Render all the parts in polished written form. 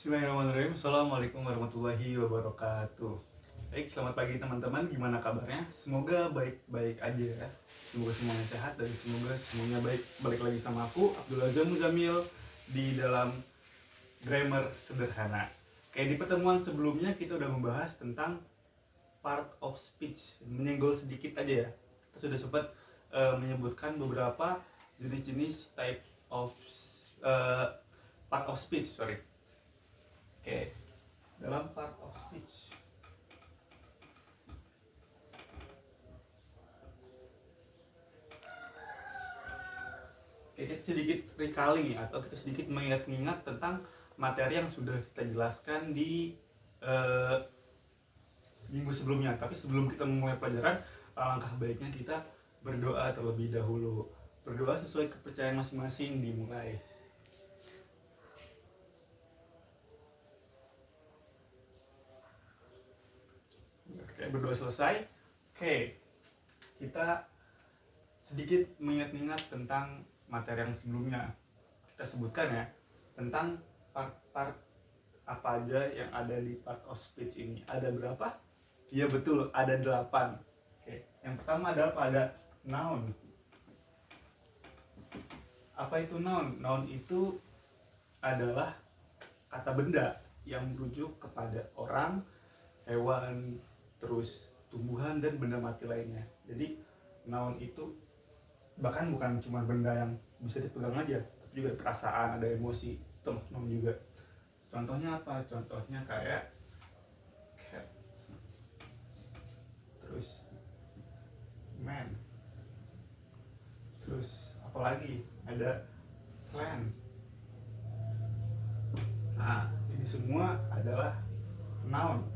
Bismillahirrahmanirrahim. Assalamualaikum warahmatullahi wabarakatuh. Baik, selamat pagi teman-teman. Gimana kabarnya? Semoga baik-baik aja ya. Semoga semuanya sehat dan semoga semuanya baik. Balik lagi sama aku, Abdul Azam Muzamil, di dalam Grammar Sederhana. Kayak di pertemuan sebelumnya kita udah membahas tentang part of speech. Menyenggol sedikit aja ya. Kita sudah sempat menyebutkan beberapa jenis-jenis type of part of speech, sorry. Oke, dalam part of speech kita sedikit recalling atau kita sedikit mengingat-ingat tentang materi yang sudah kita jelaskan di minggu sebelumnya. Tapi sebelum kita memulai pelajaran, alangkah baiknya kita berdoa terlebih dahulu. Berdoa sesuai kepercayaan masing-masing, dimulai. Oke, berdoa selesai. Oke, kita sedikit mengingat-ingat tentang materi yang sebelumnya. Kita sebutkan ya, tentang part-part apa aja yang ada di part of speech ini. Ada berapa? Iya betul, ada 8. Oke, yang pertama ada apa? Ada noun. Apa itu noun? Noun itu adalah kata benda yang merujuk kepada orang, hewan, terus tumbuhan dan benda mati lainnya. Jadi noun itu bahkan bukan cuma benda yang bisa dipegang aja, tapi juga perasaan, ada emosi, itu noun juga. Contohnya apa? Contohnya kayak cat, terus man, terus apalagi ada plant. Nah, ini semua adalah noun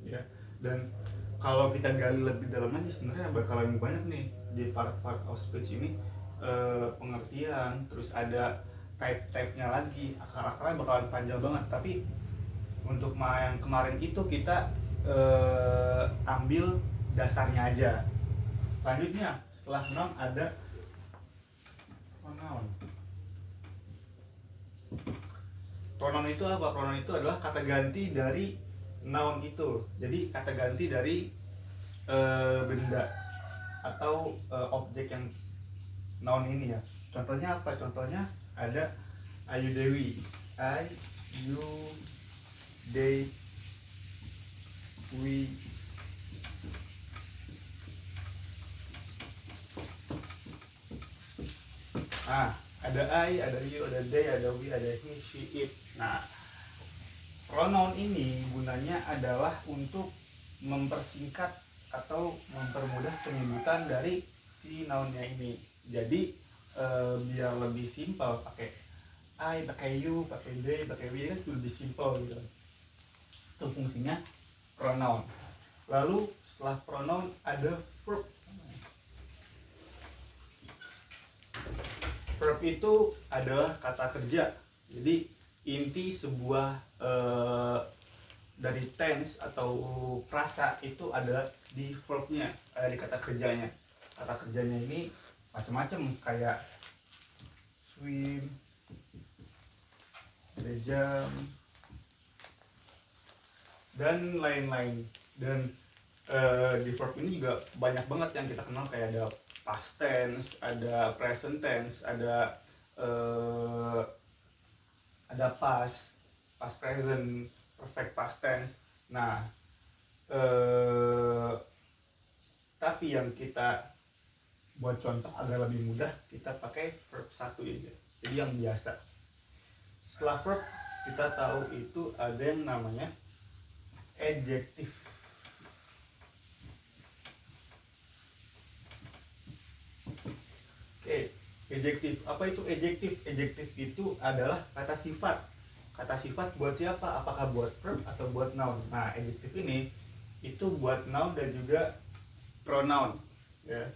ya. Dan kalau kita gali lebih dalam lagi, sebenarnya bakalan banyak nih di part-part of speech ini, pengertian, terus ada type-type-nya lagi, akar-akarnya bakalan panjang banget. Tapi untuk yang kemarin itu kita ambil dasarnya aja. Selanjutnya setelah noun ada pronoun. Pronoun itu apa? Pronoun itu adalah kata ganti dari noun itu. Jadi kata ganti dari benda atau objek yang noun ini ya. Contohnya apa? Contohnya ada Ayu Dewi. Ayu Dewi. Ada I, ada you, ada they, ada we, ada he, she, it. Nah, pronoun ini gunanya adalah untuk mempersingkat atau mempermudah penyebutan dari si nounnya ini. Jadi biar lebih simpel, pakai I, pakai you, pakai they, pakai we kan lebih simpel gitu. Itu fungsinya pronoun. Lalu setelah pronoun ada verb. Verb itu adalah kata kerja. Jadi inti sebuah dari tense atau prasa itu ada di verbnya, di kata kerjanya. Kata kerjanya ini macam-macam, kayak swim, jam, dan lain-lain. Dan di verb ini juga banyak banget yang kita kenal, kayak ada past tense, ada present tense, ada past present, perfect past tense. Nah, tapi yang kita buat contoh agar lebih mudah, kita pakai verb 1 aja. Jadi yang biasa. Setelah verb kita tahu itu ada yang namanya adjective. Oke, adjective. Apa itu adjective? Adjective itu adalah kata sifat. Kata sifat buat siapa? Apakah buat verb atau buat noun? Nah, adjective ini itu buat noun dan juga pronoun. Ya.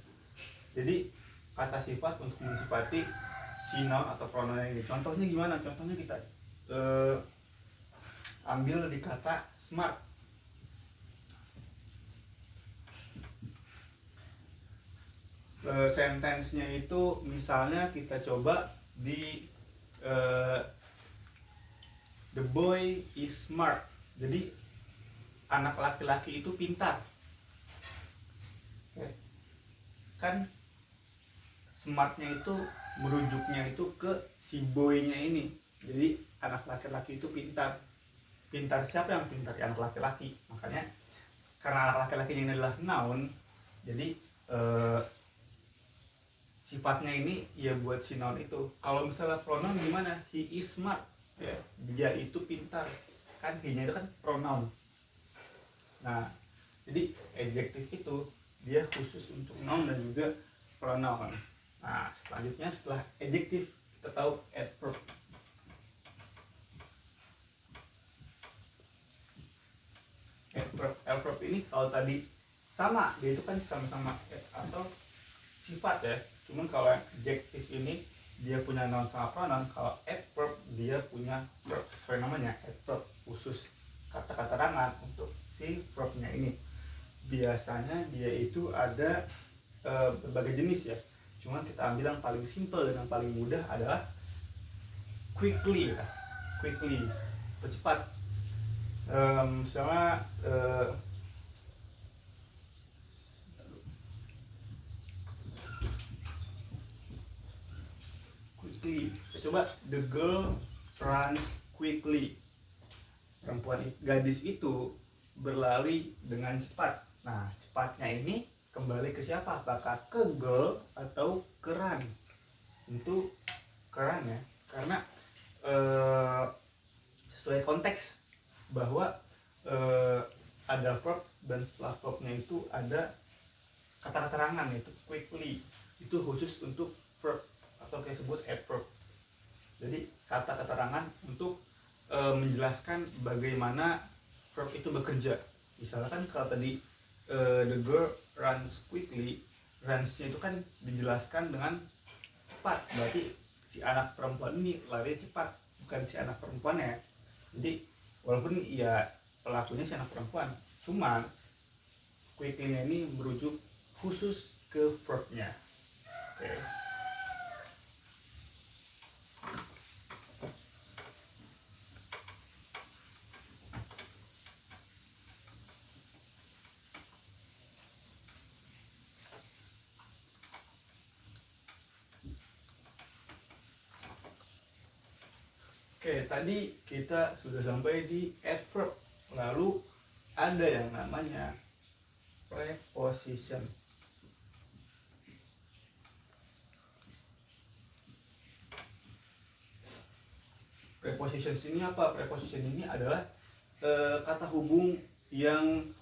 Jadi kata sifat untuk mensifati si noun atau pronoun ini. Contohnya gimana? Contohnya kita ambil di kata smart. Sentence-nya itu misalnya kita coba di The boy is smart. Jadi anak laki-laki itu pintar. Oke. Kan smartnya itu merujuknya itu ke si boynya ini. Jadi anak laki-laki itu pintar. Pintar siapa yang pintar? Ya, anak laki-laki. Makanya karena anak laki-laki ini adalah noun, jadi sifatnya ini ya buat si noun itu. Kalau misalnya pronoun gimana? He is smart. Ya, dia itu pintar. Kan he-nya itu kan pronoun. Nah, jadi adjektif itu dia khusus untuk noun dan juga pronoun. Nah, selanjutnya setelah adjektif kita tahu adverb. Adverb ini kalau tadi sama, dia itu kan sama-sama atau sifat ya. Cuman kalau adjektif ini dia punya noun sama pronoun. Kalau adverb dia punya verb sesuai namanya, adverb khusus kata keterangan untuk si verbnya ini. Biasanya dia itu ada berbagai jenis ya. Cuman kita ambil yang paling simple dan yang paling mudah adalah quickly ya. Quickly atau cepat. Misalnya quickly. Coba, the girl runs quickly. Gadis itu berlari dengan cepat. Nah, cepatnya ini kembali ke siapa? Apakah ke girl atau ke run? Tentu ke run ya, karena sesuai konteks bahwa ada verb dan setelah verbnya itu ada kata keterangan yaitu quickly. Itu khusus untuk verb atau kayak sebut adverb. Jadi kata keterangan untuk menjelaskan bagaimana verb itu bekerja. Misalkan kalau tadi the girl runs quickly, runs-nya itu kan dijelaskan dengan cepat. Berarti si anak perempuan ini lari cepat, bukan si anak perempuannya. Jadi walaupun ya pelakunya si anak perempuan, cuman quickly-nya ini merujuk khusus ke verb-nya. Oke. Oke, tadi kita sudah sampai di adverb. Lalu ada yang namanya preposition. Preposition ini apa? Preposition ini adalah kata hubung yang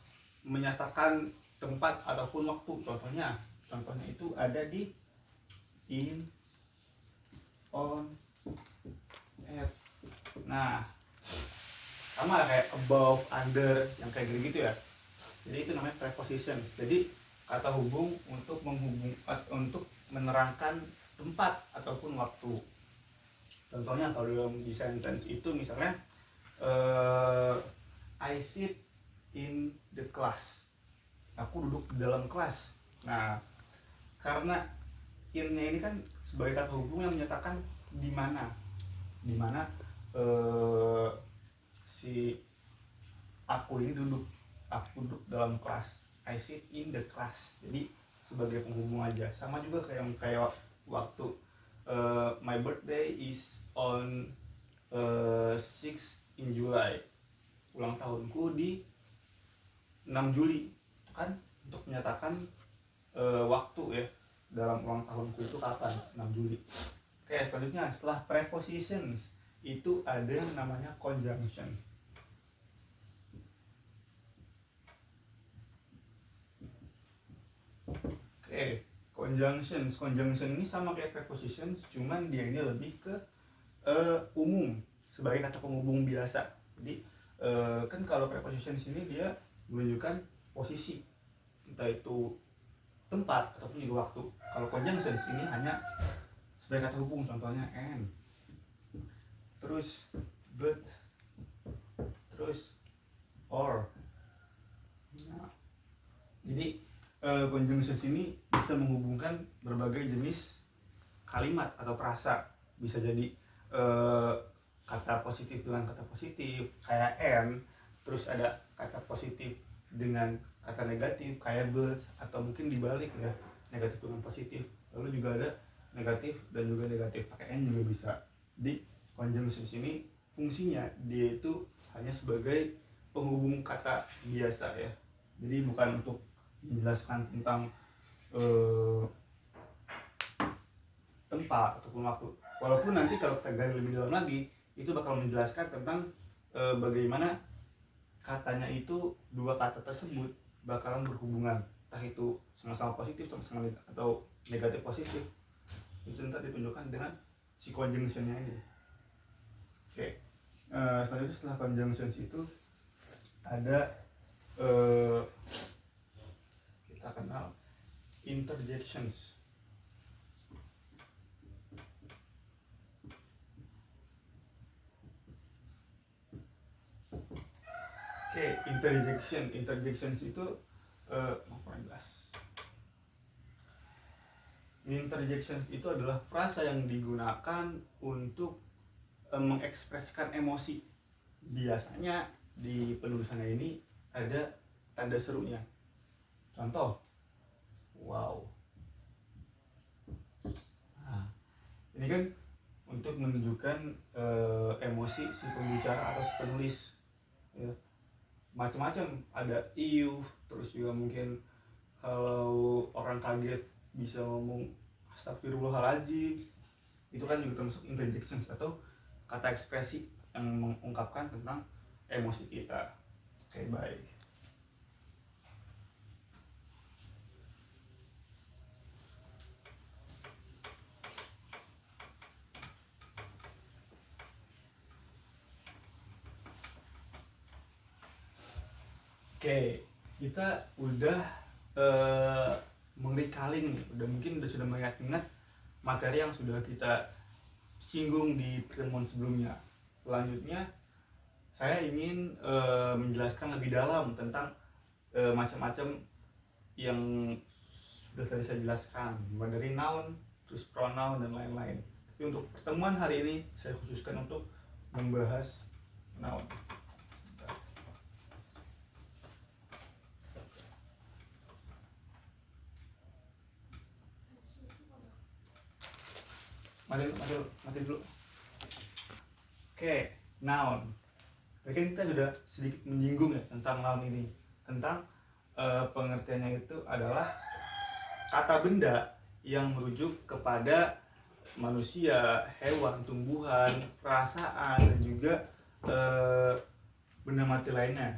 menyatakan tempat ataupun waktu. Contohnya itu ada di in, on, at. Nah, sama kayak above, under, yang kayak gitu ya. Jadi itu namanya preposition. Jadi kata hubung untuk untuk menerangkan tempat ataupun waktu. Contohnya kalau dalam di sentence itu misalnya I sit in the class. Aku duduk di dalam kelas. Nah, karena in-nya ini kan sebagai kata hubung yang menyatakan di mana. Di mana si aku ini duduk dalam kelas. I sit in the class. Jadi sebagai penghubung aja. Sama juga kayak waktu my birthday is on 6 in July. Ulang tahunku di 6 Juli. Kan untuk menyatakan waktu ya, dalam ulang tahunku itu kapan, 6 Juli. Oke, selanjutnya setelah prepositions itu ada yang namanya conjunction. Oke, conjunction ini sama kayak prepositions, cuman dia ini lebih ke umum sebagai kata penghubung biasa. Jadi kan kalau prepositions ini dia menunjukkan posisi, entah itu tempat ataupun juga waktu. Kalau conjunctions ini hanya sebagai kata hubung, contohnya and, terus but, terus or. Nah, jadi conjunctions ini bisa menghubungkan berbagai jenis kalimat atau frasa. Bisa jadi kata positif dengan kata positif kayak and, terus ada kata positif dengan kata negatif kayak but, atau mungkin dibalik ya, negatif dengan positif. Lalu juga ada negatif dan juga negatif pakai and juga bisa. Di conjunctions ini fungsinya dia itu hanya sebagai penghubung kata biasa ya. Jadi bukan untuk menjelaskan tentang tempat ataupun waktu. Walaupun nanti kalau kita gali lebih dalam lagi, itu bakal menjelaskan tentang bagaimana katanya itu, dua kata tersebut bakalan berhubungan, entah itu sama-sama positif sama-sama atau negatif positif. Itu nanti ditunjukkan dengan si conjunctionnya ini. Oke. Selanjutnya setelah conjunctions itu ada kita kenal interjections. Oke, interjections itu kurang jelas. Interjections itu adalah frasa yang digunakan untuk mengekspresikan emosi. Biasanya di penulisannya ini ada tanda serunya. Contoh, wow. Nah, ini kan untuk menunjukkan emosi si pembicara atau si penulis. Ya. Macam-macam, ada iuh, terus juga mungkin kalau orang kaget bisa ngomong astagfirullahaladzim. Itu kan juga termasuk interjections atau kata ekspresi yang mengungkapkan tentang emosi kita. Oke, baik. Oke, kita udah mengerikaling nih, sudah mengingat-ingat materi yang sudah kita singgung di pertemuan sebelumnya. Selanjutnya saya ingin menjelaskan lebih dalam tentang macam-macam yang sudah tadi saya jelaskan, mulai dari noun, terus pronoun dan lain-lain. Tapi untuk pertemuan hari ini saya khususkan untuk membahas noun. Mati dulu. Oke, noun. Mungkin kita sudah sedikit menyinggung ya tentang noun ini. Tentang pengertiannya itu adalah kata benda yang merujuk kepada manusia, hewan, tumbuhan, perasaan, dan juga benda mati lainnya.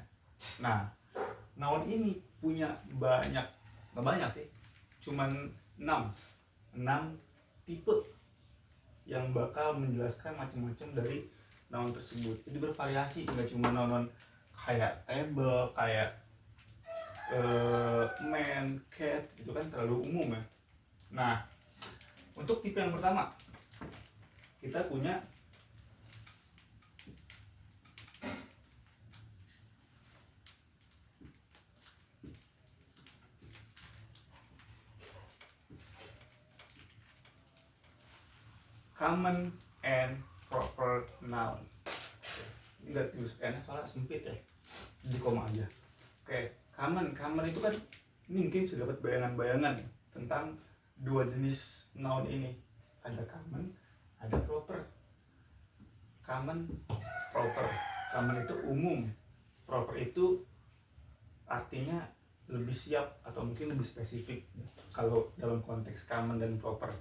Nah, noun ini punya nggak banyak sih, cuman 6 tipe yang bakal menjelaskan macam-macam dari noun tersebut. Jadi bervariasi, nggak cuma noun kayak table, kayak man, cat, itu kan terlalu umum ya. Nah, untuk tipe yang pertama kita punya common and proper noun. Ini nggak tulis n soalnya sempit ya, di koma aja. Oke, common itu kan, ini mungkin sudah dapat bayangan-bayangan tentang dua jenis noun ini. Ada common, ada proper. Common, proper. Common itu umum, proper itu artinya lebih siap atau mungkin lebih spesifik kalau dalam konteks common dan proper.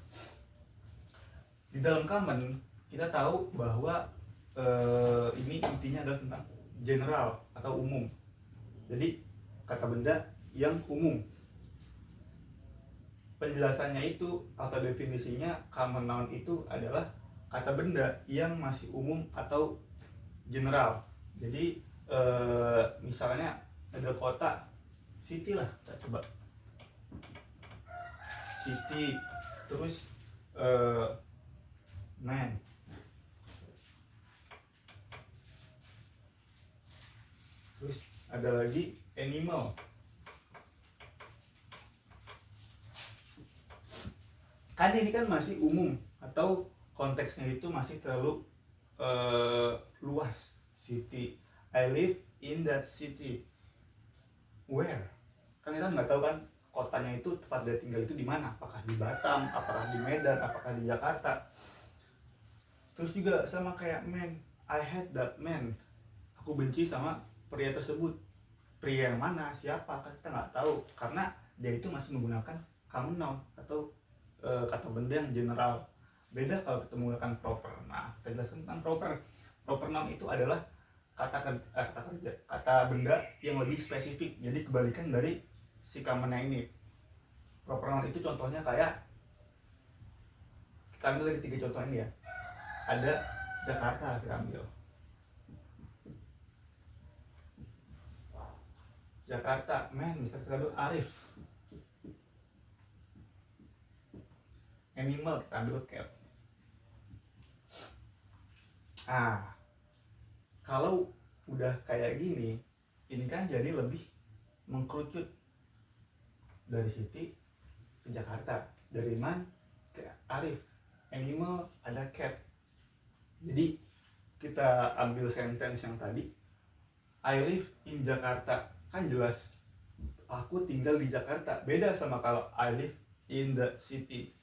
Di dalam common kita tahu bahwa ini intinya adalah tentang general atau umum. Jadi kata benda yang umum. Penjelasannya itu atau definisinya, common noun itu adalah kata benda yang masih umum atau general. Jadi misalnya ada kota, city lah, kita coba city, terus man, terus ada lagi animal. Kan ini kan masih umum atau konteksnya itu masih terlalu luas. City, I live in that city. Where? Kan kita nggak tahu kan kotanya itu, tempat dia tinggal itu di mana, apakah di Batam, apakah di Medan, apakah di Jakarta. Terus juga sama kayak man, I hate that man, aku benci sama pria tersebut. Pria yang mana, siapa, kan kita nggak tahu karena dia itu masih menggunakan common noun atau kata benda yang general. Beda kalau kita menggunakan proper. Nah, kita jelaskan tentang proper. Proper noun itu adalah kata benda yang lebih spesifik, jadi kebalikan dari si common ini. Proper noun itu contohnya kayak, kita ambil dari 3 contoh ini ya. Ada Jakarta, kita ambil Jakarta, man, bisa kita ambil Arif. Animal, kita ambil cat. Kalau udah kayak gini, ini kan jadi lebih mengkerucut dari Siti ke Jakarta, dari Man ke Arif. Animal ada cat. Jadi kita ambil sentence yang tadi, I live in Jakarta, kan jelas aku tinggal di Jakarta. Beda sama kalau I live in the city,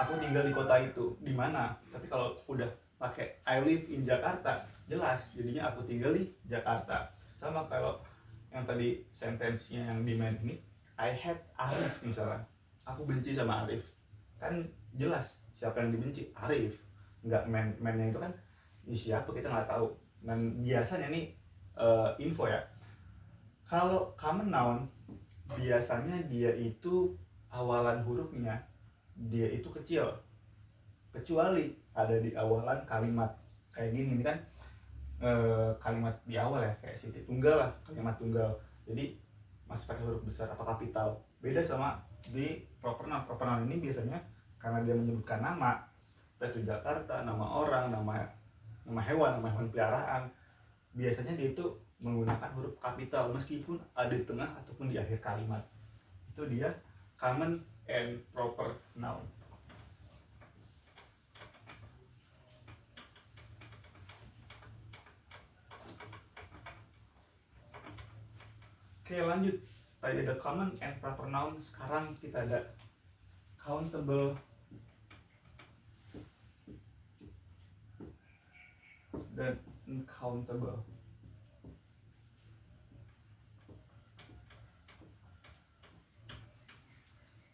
aku tinggal di kota itu. Di mana? Tapi kalau udah pakai I live in Jakarta, jelas jadinya aku tinggal di Jakarta. Sama kalau yang tadi sentence-nya yang di man ini, I hate Arif misalnya, aku benci sama Arif, kan jelas siapa yang dibenci, Arif, nggak man-nya itu kan siapa, kita nggak tahu. Dan biasanya nih info ya, kalau common noun biasanya dia itu awalan hurufnya dia itu kecil, kecuali ada di awalan kalimat kayak gini. Ini kan kalimat di awal ya, kayak Siti Tunggal lah, kalimat tunggal, jadi masih pakai huruf besar atau kapital. Beda sama di proper noun. Proper noun ini biasanya karena dia menyebutkan nama, itu Jakarta, nama orang, nama hewan peliharaan, biasanya dia itu menggunakan huruf kapital meskipun ada di tengah ataupun di akhir kalimat. Itu dia common and proper noun. Oke, lanjut. Tadi ada common and proper noun, sekarang kita ada countable dan uncountable.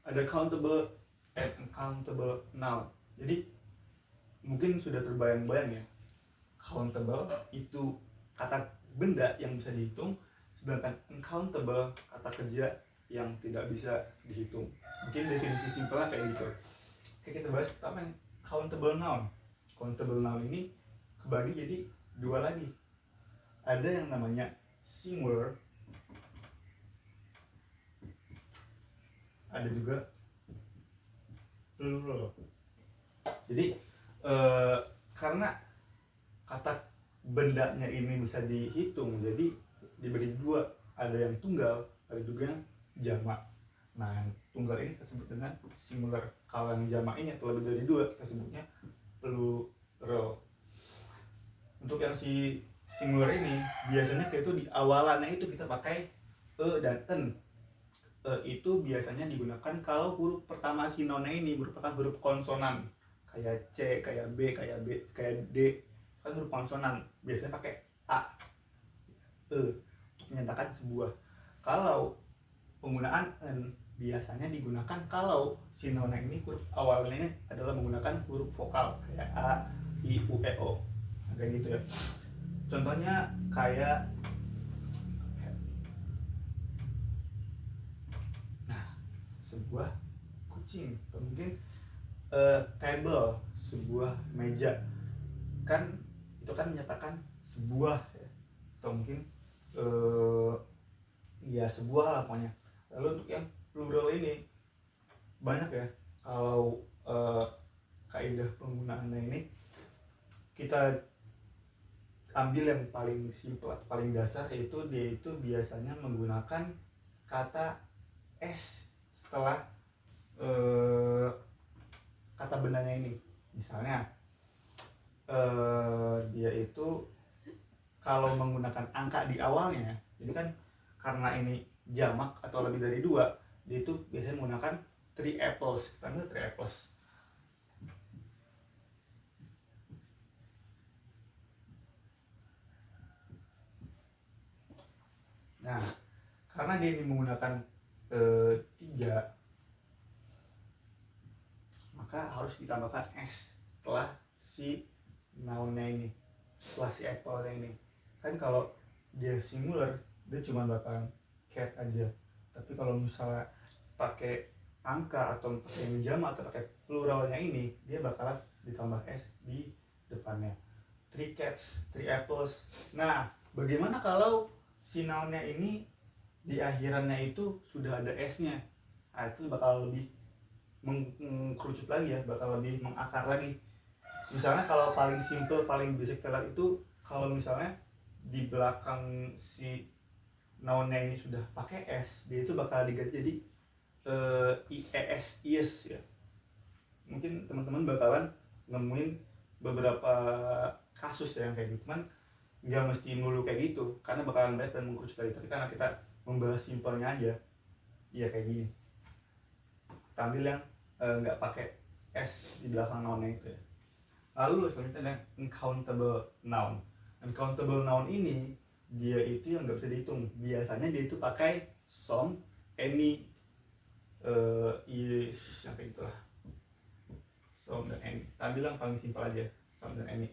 Ada countable and uncountable noun. Jadi mungkin sudah terbayang-bayang ya, countable itu kata benda yang bisa dihitung, sedangkan uncountable kata kerja yang tidak bisa dihitung. Mungkin definisi simpelnya kayak gitu. Oke, kita bahas pertama yang countable noun. Countable noun ini kebagi jadi 2 lagi. Ada yang namanya singular, ada juga plural. Jadi karena kata bendanya ini bisa dihitung, jadi dibagi 2, ada yang tunggal, ada juga yang jamak. Nah, yang tunggal ini kita sebut dengan singular. Kalau yang jamak ini atau lebih dari 2, kita sebutnya plural. Untuk yang si singular ini biasanya kayak itu di awalannya itu kita pakai e dan en. E itu biasanya digunakan kalau huruf pertama si nonnya ini merupakan huruf konsonan, kayak C, kayak B, kayak D, kan huruf konsonan, biasanya pakai A, E untuk menyatakan sebuah. Kalau penggunaan en biasanya digunakan kalau si nona ini huruf awalnya ini adalah menggunakan huruf vokal kayak A, I, U, E, O, kayak gitu ya. Contohnya kayak sebuah kucing, atau mungkin table, sebuah meja, kan itu kan menyatakan sebuah ya. Atau mungkin ya sebuah lah pokoknya. Lalu untuk yang plural ini banyak ya. Kalau kaidah penggunaannya ini kita ambil yang paling simpel atau paling dasar, yaitu dia itu biasanya menggunakan kata s setelah kata bendanya ini. Misalnya dia itu kalau menggunakan angka di awalnya, jadi kan karena ini jamak atau lebih dari dua, dia itu biasanya menggunakan three apples. Kita ambil three apples. Nah, karena dia ini menggunakan tiga, maka harus ditambahkan s setelah si noun-nya ini, setelah si apple-nya ini. Kan kalau dia singular, dia cuma bakalan cat aja. Tapi kalau misalnya pakai angka atau pakai jamak atau pakai pluralnya ini, dia bakalan ditambah s di depannya. Three cats, three apples. Nah, bagaimana kalau si noun-nya ini di akhirannya itu sudah ada s-nya? Nah, itu bakal lebih mengkerucut lagi ya, bakal lebih mengakar lagi. Misalnya kalau paling simple, paling basic teller itu, kalau misalnya di belakang si nounnya ini sudah pakai s, dia itu bakal diganti jadi ies, ies ya. Mungkin teman-teman bakalan nemuin beberapa kasus ya yang kayak gitu, cuman nggak mesti melulu kayak gitu, karena bakalan banyak dan mengkerucut lagi. Tapi karena kita membahas simpelnya aja, ya kayak gini. Kita ambil yang nggak pakai s di belakang nounnya itu ya. Lalu selanjutnya ada uncountable noun. Uncountable noun ini dia itu yang nggak bisa dihitung. Biasanya dia itu pakai some, any, is, yang kayak gitulah. Some dan any. Kita bilang paling simpel aja, some dan any.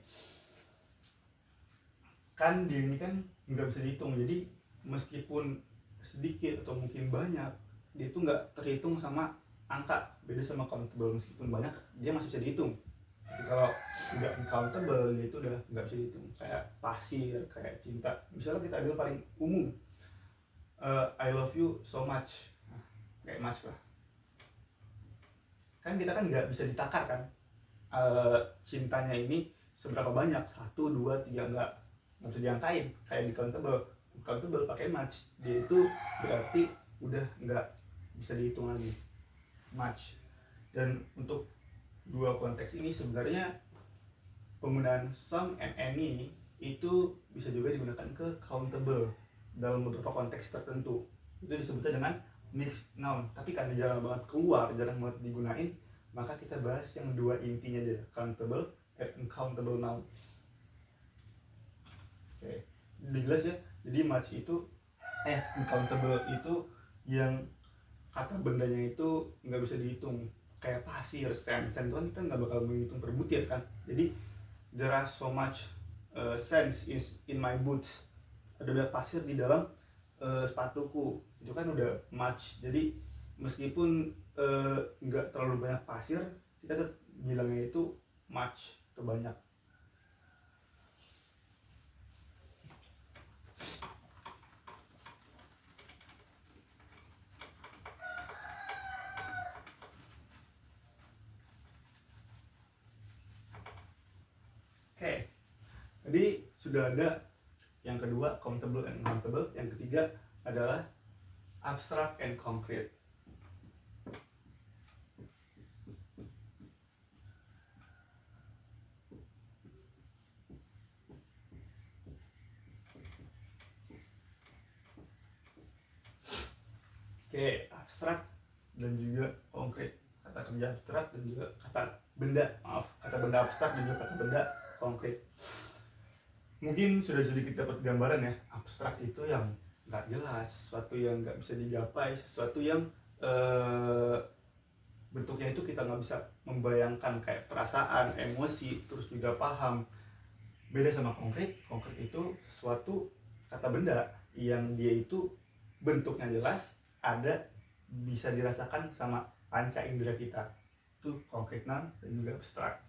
Kan dia ini kan nggak bisa dihitung. Jadi meskipun sedikit atau mungkin banyak, dia itu nggak terhitung sama angka. Beda sama countable, meskipun banyak dia masih bisa dihitung. Tapi kalau nggak uncountable, dia itu udah nggak bisa dihitung. Kayak pasir, kayak cinta. Misalnya kita ambil paling umum, I love you so much. Nah, kayak mas lah. Kan kita kan nggak bisa ditakar kan, cintanya ini seberapa banyak, 1, 2, 3, nggak bisa diangkain. Kayak di countable pakai much, dia itu berarti udah nggak bisa dihitung lagi, much. Dan untuk dua konteks ini sebenarnya penggunaan some and any itu bisa juga digunakan ke countable dalam beberapa konteks tertentu. Itu disebutnya dengan mixed noun. Tapi karena jarang banget keluar, jarang banget digunain, maka kita bahas yang dua intinya aja, countable and uncountable noun. Oke, udah jelas ya. Jadi much itu uncountable itu yang kata bendanya itu nggak bisa dihitung. Kayak pasir, sand itu kan kita nggak bakal menghitung per butir kan. Jadi there are so much sands in my boots. Ada banyak pasir di dalam sepatuku. Itu kan udah much. Jadi meskipun nggak terlalu banyak pasir, kita tetap bilangnya itu much atau banyak. Oke, jadi sudah ada yang kedua, countable and uncountable. Yang ketiga adalah abstract and concrete. Oke, abstrak dan juga konkret. Kata kerja abstrak dan juga kata benda, kata benda abstrak dan juga kata benda konkret. Mungkin sudah sedikit dapat gambaran ya, abstrak itu yang nggak jelas, sesuatu yang nggak bisa digapai, sesuatu yang bentuknya itu kita nggak bisa membayangkan, kayak perasaan, emosi, terus juga paham. Beda sama konkret. Konkret itu suatu kata benda yang dia itu bentuknya jelas, ada, bisa dirasakan sama panca indera kita. Itu konkret noun dan juga abstrak.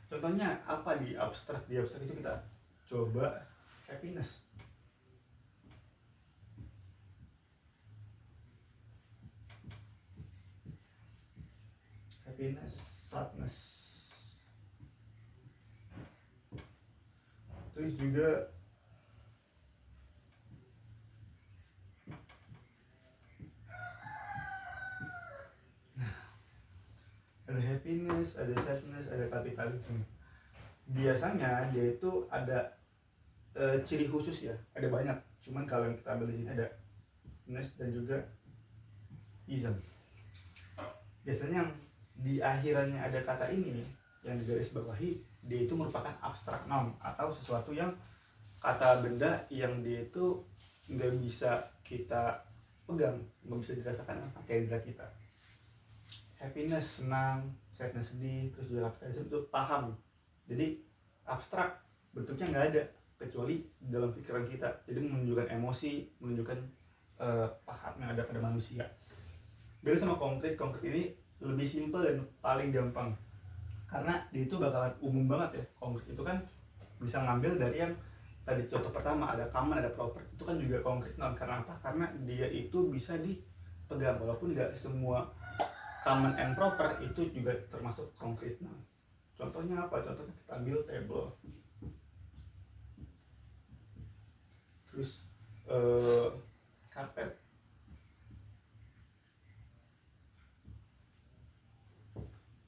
Contohnya apa di abstrak? Di abstrak itu kita coba happiness. Happiness, sadness. Terus juga ada happiness, ada sadness, ada capitalism. biasanya dia itu ada ciri khusus ya, ada banyak. Cuman kalau yang kita ambil di sini ada nes dan juga ism. Biasanya yang di akhirannya ada kata ini yang digaris bawahi, dia itu merupakan abstrak noun atau sesuatu yang kata benda yang dia itu nggak bisa kita pegang, nggak bisa dirasakan dengan panca indera kita. Happiness senang, sadness sedih, terus juga capitalism itu paham. Jadi abstrak, bentuknya nggak ada kecuali dalam pikiran kita. Jadi menunjukkan emosi, menunjukkan paham yang ada pada manusia. Beda sama konkret. Konkret ini lebih simpel dan paling gampang karena dia itu bakalan umum banget ya. Konkret itu kan bisa ngambil dari yang tadi contoh pertama, ada common, ada proper. Itu kan juga konkret noun. Karena apa? Karena dia itu bisa dipegang, walaupun nggak semua common and proper itu juga termasuk konkret noun. Contohnya apa? Contohnya kita ambil table, terus karpet.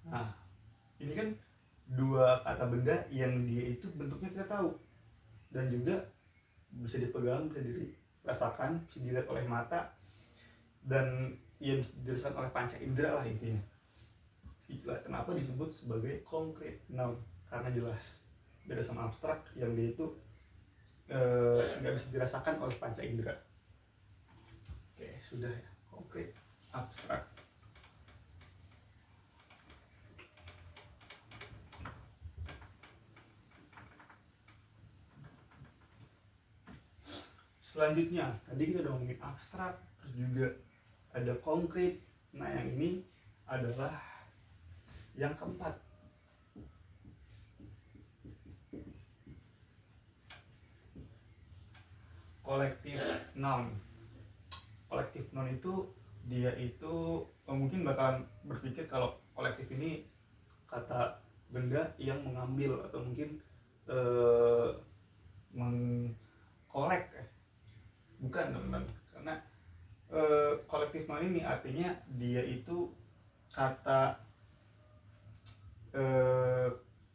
Nah, ini kan dua kata benda yang dia itu bentuknya kita tahu dan juga bisa dipegang, bisa dirasakan, bisa dilihat oleh mata, dan yang bisa dirasakan oleh panca indera lah intinya. Itulah kenapa disebut sebagai konkret noun, karena jelas. Beda sama abstrak yang dia itu nggak bisa dirasakan oleh panca indera. Oke, sudah ya. Konkret, abstrak. Selanjutnya, tadi kita udah ngomongin abstrak, terus juga ada konkret. Nah, yang ini adalah yang keempat. Kolektif noun. Kolektif noun itu dia itu mungkin bakalan berpikir kalau kolektif ini kata benda yang mengambil atau mungkin mengkolek. Bukan teman-teman, karena kolektif noun ini artinya dia itu kata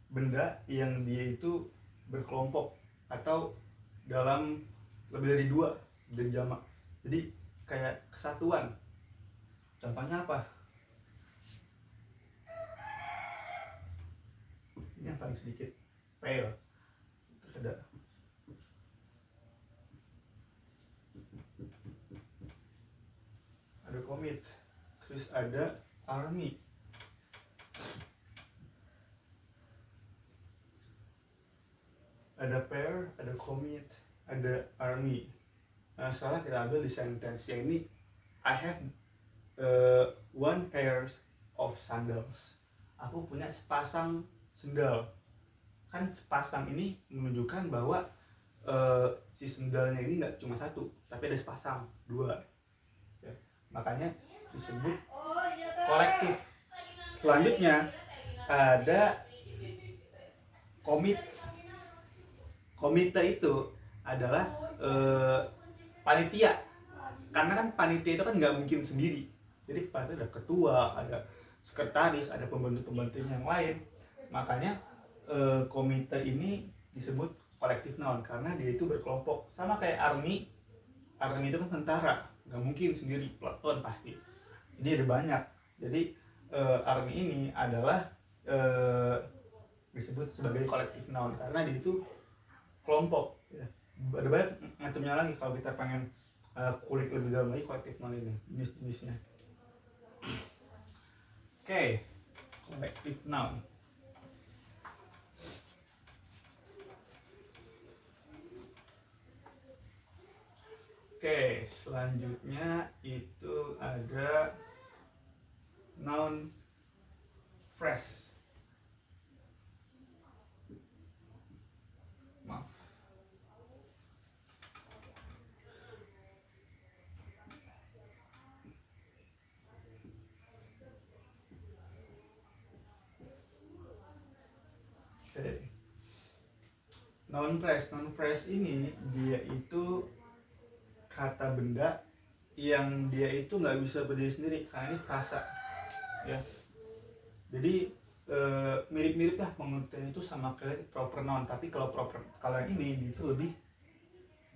benda yang dia itu berkelompok atau dalam lebih dari dua, dari jamak. Jadi kayak kesatuan. Contohnya apa? Ini yang paling sedikit, pair. Terus ada commit, terus ada army. Ada pair, ada commit, ada army. Nah, setelah kita ambil di sentence yang ini, I have one pair of sandals. Aku punya sepasang sendal. Kan sepasang ini menunjukkan bahwa si sendalnya ini nggak cuma satu, tapi ada sepasang, dua. Ya, makanya disebut kolektif. Selanjutnya ada komit. Komite itu adalah panitia. Karena kan panitia itu kan nggak mungkin sendiri. Jadi panitia ada ketua, ada sekretaris, ada pembantu-pembantu yang lain. Makanya komite ini disebut kolektif noun karena dia itu berkelompok. Sama kayak army. Army itu kan tentara, nggak mungkin sendiri, peloton pasti. Jadi ada banyak. Jadi army ini adalah disebut sebagai kolektif noun karena dia itu kelompok. Ya. Ada banyak macamnya lagi kalau kita pengen kulik lebih dalam lagi kolektif noun ini, jenis-jenisnya. Oke, kolektif noun. Oke, selanjutnya itu ada noun phrase. Maaf. Oke. Noun phrase ini dia itu kata benda yang dia itu nggak bisa berdiri sendiri karena ini frasa ya. Jadi mirip-mirip lah pengertian itu sama kayak proper noun, tapi kalau yang ini itu lebih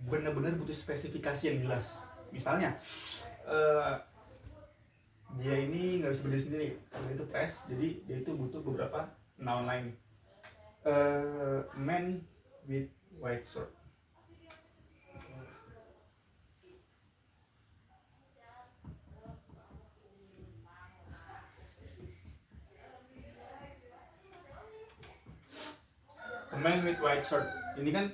benar-benar butuh spesifikasi yang jelas. Misalnya eh, dia ini nggak bisa berdiri sendiri karena itu press, jadi dia itu butuh beberapa noun lain. Man with white shirt. A man with white shirt ini kan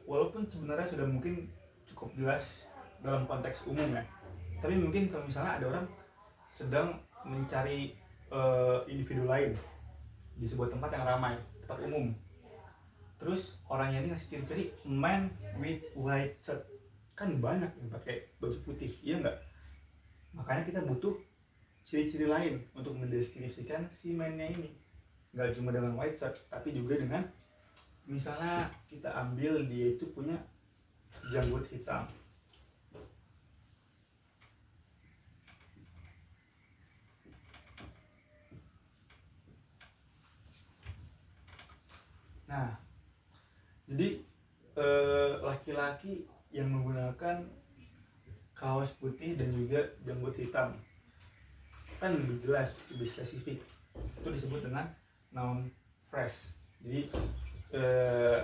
walaupun sebenarnya sudah mungkin cukup jelas dalam konteks umum ya, tapi mungkin kalau misalnya ada orang sedang mencari individu lain di sebuah tempat yang ramai, tempat umum, terus orangnya ini ngasih ciri-ciri man with white shirt, kan banyak yang pakai baju putih, iya nggak? Makanya kita butuh ciri-ciri lain untuk mendeskripsikan si man-nya ini. Nggak cuma dengan white shirt, tapi juga dengan misalnya kita ambil dia itu punya janggut hitam. Nah, jadi laki-laki yang menggunakan kaos putih dan juga janggut hitam kan lebih jelas, lebih spesifik, itu disebut dengan noun phrase. Jadi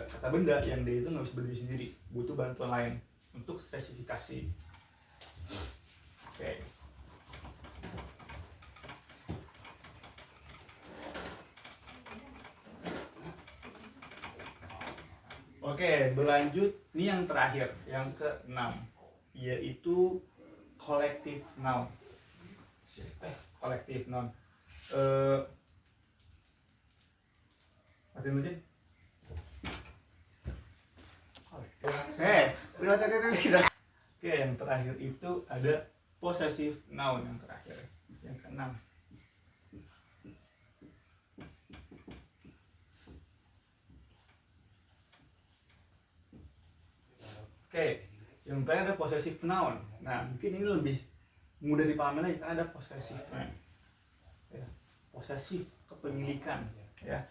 kata benda yang dia itu nggak bisa berdiri sendiri, butuh bantuan lain untuk spesifikasi. Oke. Oke, berlanjut. Ini yang terakhir, yang ke-6, yaitu collective noun. Collective noun. Mati dulu, Jin. Oke, yang terakhir itu ada possessive noun yang terakhir, yang ke-6. Oke, yang terakhir ada possessive noun. Nah, mungkin ini lebih mudah dipahami lagi karena ada possessive noun. Ya, possessive, kepemilikan. Ya,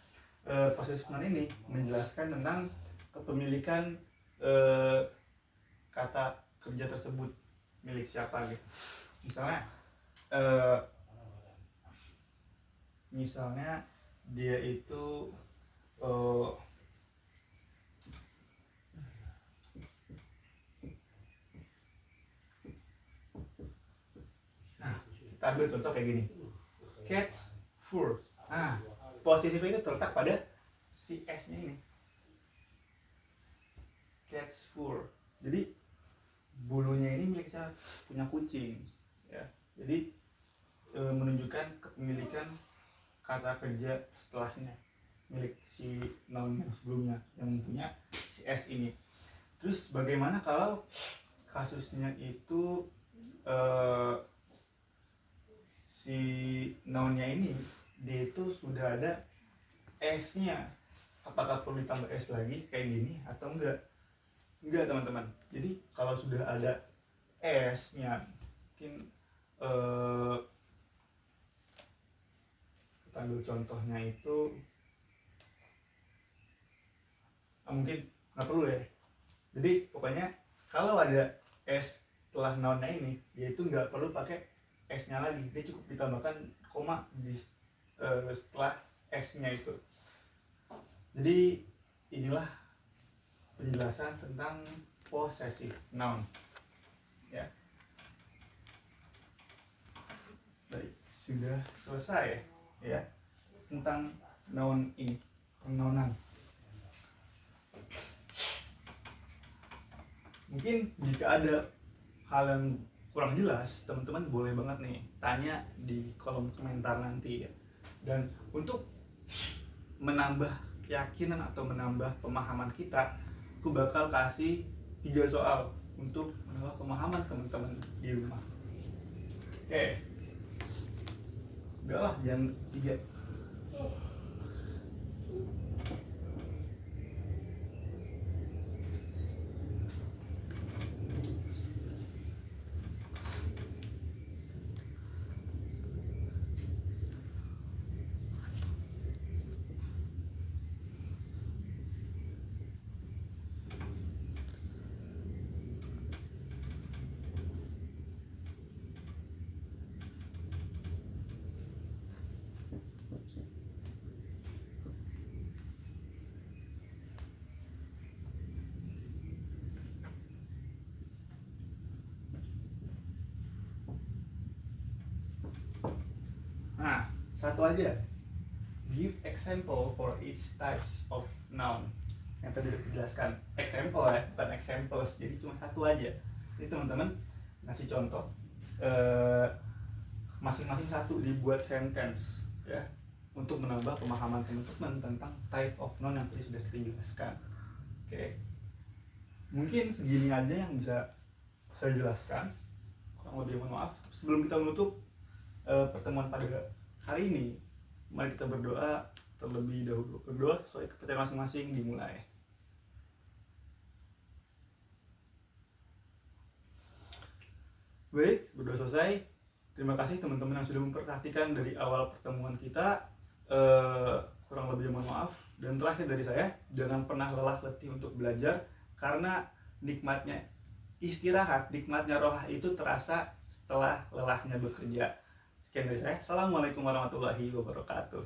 possessive noun ini menjelaskan tentang kepemilikan kata kerja tersebut milik siapa gitu. Misalnya dia itu kita ambil contoh kayak gini, cat's fur. Nah, posisi itu terletak pada si S nya ini, cat's fur. Jadi bulunya ini milik siapa? Punya kucing ya. Jadi menunjukkan kepemilikan kata kerja setelahnya milik si noun yang sebelumnya yang punya si S ini. Terus bagaimana kalau kasusnya itu si nounnya ini dia itu sudah ada S-nya, apakah perlu ditambah S lagi kayak gini atau enggak? Enggak, teman-teman. Jadi kalau sudah ada S-nya, mungkin kita ambil contohnya itu mungkin nggak perlu ya. Jadi pokoknya kalau ada S setelah nounnya ini, dia itu nggak perlu pakai S-nya lagi, dia cukup ditambahkan koma di setelah S-nya itu. Jadi inilah penjelasan tentang possessive noun ya. Baik, sudah selesai ya tentang noun ini, pengnaunan. Mungkin jika ada hal yang kurang jelas, teman-teman boleh banget nih tanya di kolom komentar nanti ya. Dan untuk menambah keyakinan atau menambah pemahaman kita, aku bakal kasih 3 soal untuk menambah pemahaman teman-teman di rumah. Oke. Enggak lah, jangan 3. Satu aja. Give example for each types of noun. Yang tadi udah dijelaskan. Example ya, bukan examples. Jadi cuma satu aja. Jadi teman-teman ngasih contoh. Masing-masing satu dibuat sentence ya, untuk menambah pemahaman teman-teman tentang type of noun yang tadi sudah kita jelaskan. Oke. Mungkin segini aja yang bisa saya jelaskan. Kurang lebih mohon maaf. Sebelum kita menutup pertemuan pada hari ini, mari kita berdoa terlebih dahulu. Berdoa sesuai kepercayaan masing-masing, dimulai. Baik, berdoa selesai. Terima kasih teman-teman yang sudah memperhatikan dari awal pertemuan kita. Kurang lebih mohon maaf. Dan terakhir dari saya, jangan pernah lelah letih untuk belajar, karena nikmatnya istirahat, nikmatnya roh itu terasa setelah lelahnya bekerja. Sekian dari saya. Assalamualaikum warahmatullahi wabarakatuh.